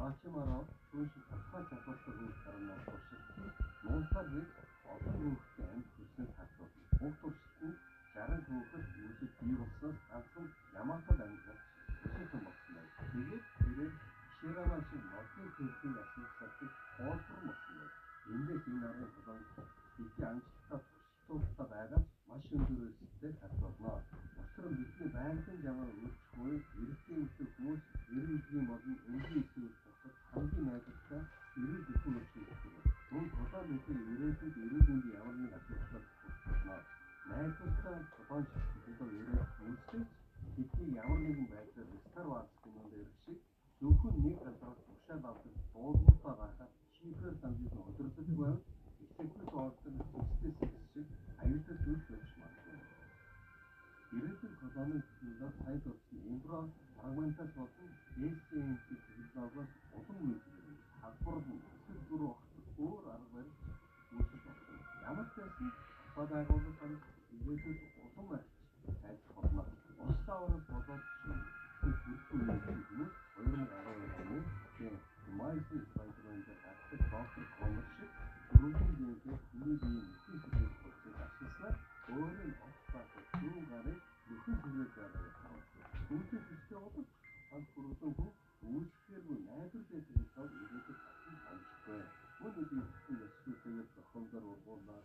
Ачимаараа түүний татхай чадвартай хөл гарна туршилт. Нууцаар бид олон хүүхдээ амьд хүснээ татвар. Бүх туршилтанд 60 хүүхэд үүсэж бий болсон ганцхан Ямаатад амьдарч өсөж болсон байна. Тэгээд тэрээр Ширама шиг модны төлөвийг асуусан олбор болсон байна. Эндээс энэ аргын тулаан бидний амжилттай туршилтуудтай байгаа маш өндөр өсөлттэй татварнаа. Учир нь бидний байгалийн жамаар өөрчлөхгүй эрдэм өсөх хүмүүс эрүүлгийн болон өнгийн эсрэг бусад хамгийн найдвартай эрүүл бүхэн өөрчлөлт. Мөн тулаан бидний ирээдүйд эрүүлгийн ямар нэг асуудалтай тулгарна. Найдвартай тулаан шилжүүлэлт ирээд үүсгэж бидний ямар нэгэн байдлаар рестар варцны дээр шиг зөвхөн нэг газраас тушаал авдаг дуулууртаа гарахад шийдвэр санджиж өдөрлөж байв. Эцэгтэй тоолсон төстэй шиг аюултай зүйл болж магадгүй. Ирээдүйн колоны технологи сайд болсон инфра фрагментаас болон SCNC технологиос улам үйлдвэрлэдэг. Хадвар эсвэл дөрөв огт өөр арга барил үүсэж болно. Ямар ч байсан тухай байгууллагын ирээдүйд улам арч сайд болно. Ослоороос болоод бүрдгүй хүмүүс 2012 оны Майсын спайдермэнд гардаг доктор Коннор шиг дөрвөн дээрээ хүний биеийн нөхөн төрөл процесс ашигласан өөрийн ослоос дөрвөн гарыг нөхөн төрөл байгааг харуулсан. Үүний төстэй боловч анх бүрдэн хүн үүсгэхэргүй найдвар байдаг тул ирээдүйд татсан амжилттай. Мөн үгүй ясгүйгээр зохиомжоор ургуулна